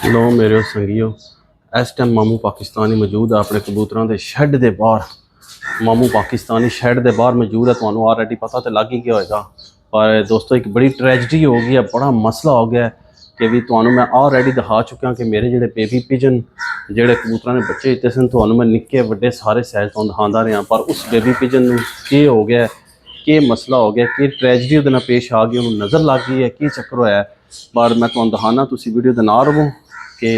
लो मेरे संगियो, इस टाइम मामू पाकिस्तानी मौजूद है अपने कबूतरों के शैड के बाहर। मामू पाकिस्तानी शैड के बाहर मौजूद है। तो ऑलरेडी पता तो लग ही गया होगा, पर दोस्तों एक बड़ी ट्रैजिडी हो गई है, बड़ा मसला हो गया है कि भी तो मैं ऑलरेडी दिखा चुका कि मेरे जोड़े बेबी पिजन जोड़े कबूतर ने बच्चे दिते सन, तो मैं निक्के वड्डे सारे साइज तो दिखाता रहा, पर उस बेबी पिजन के हो गया, कि मसला हो गया, कि ट्रैजिडी वो पेश आ गई, उन्होंने नज़र लग गई है, कि चक्कर होया है। पर मैं तुहानू दिखाना, तुसी वीडियो दे ना रहो कि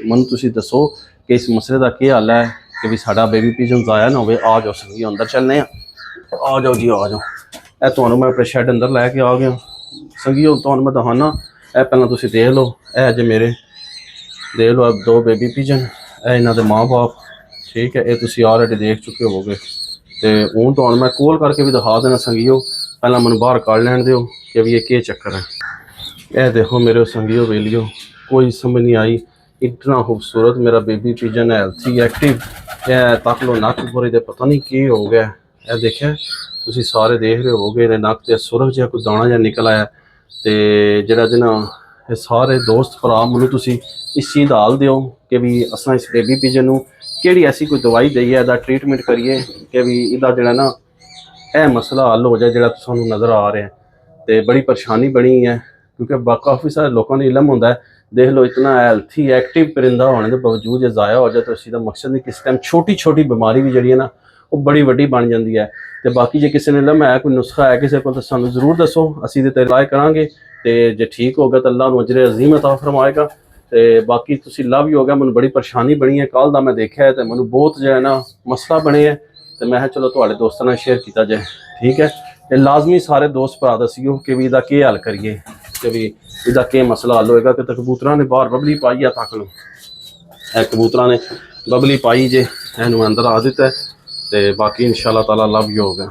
मैं तुसी दसो कि इस मसले का क्या हल है कि भी साडा बेबी पिजन ज़ाया ना हो। आ जाओ संगी अंदर चलने, आ जाओ जी आ जाओ। ए तुहानू मैं अपने शैड अंदर लैके आ गया संगी। तुहानू मैं दिखाना, ए पहला तुसी देख लो, ए जे मेरे देख लो दो बेबी पिजन, ए इन्हां दे माँ बाप, ठीक है। ये तुसी ऑलरेडी देख चुके होवोगे, तो हूँ तो मैं कोल करके भी दिखा देना संगियो। पहला मैं बाहर कढ़ लैन दो कि भी ये चक्कर है। यह देखो मेरे संगियो वेलियो, कोई समझ नहीं आई, इतना खूबसूरत मेरा बेबी पिजन है, हेल्थी एक्टिव। यह तक लो नक पूरे दे पता नहीं की हो गया। यह देखिए तुसी सारे देख रहे होगे, नक से सुरख जहा कोई दाना जहा निकल आया। तो जरा जना ये सारे दोस्त भरा मैं तुसी इस चीज़ का हल दो कि भी असा इस बेबी पिजन को कि ऐसी कोई दवाई दईए, इसका ट्रीटमेंट करिए कि भी इसका जरा ना यह मसला हल हो जाए जो सानू नज़र आ रहा है। तो बड़ी परेशानी बनी है, क्योंकि काफ़ी सारे लोगों ने इलम होंगे। देख लो इतना हेल्थी एक्टिव परिंदा होने के बावजूद जो ज़ाया हो जाए, तो इसका मकसद नहीं, किस टाइम छोटी छोटी बीमारी भी जी है ना वो बड़ी वड्डी बन जाती है। तो बाकी जो किसी ने इलम है, कोई नुस्खा है किसी को, तो सानू जरूर दसो, असीं ते इलाज करांगे। तो जे ठीक होगा तो अल्लाह नूं अजरे अजीम अता फरमाएगा। तो बाकी तुसी लव ही हो गया, मैंने बड़ी परेशानी बनी है, कल का मैं देखा है, तो मैंने बहुत जो है ना मसला बने है। तो मैं चलो तुहाडे दोस्तां नाल शेयर किया जाए, ठीक है। ये लाजमी सारे दोस्त भरा दसियो कि भी इसका क्या हल करिए, कि भी इसका क्या मसला हल होएगा। कि कबूतर ने बाहर बबली पाई है, तक लो कबूतर ने बबली पाई जे इनू अंदर आ दिता है। तो बाकी इंशाअल्लाह ताला लव ही होगा।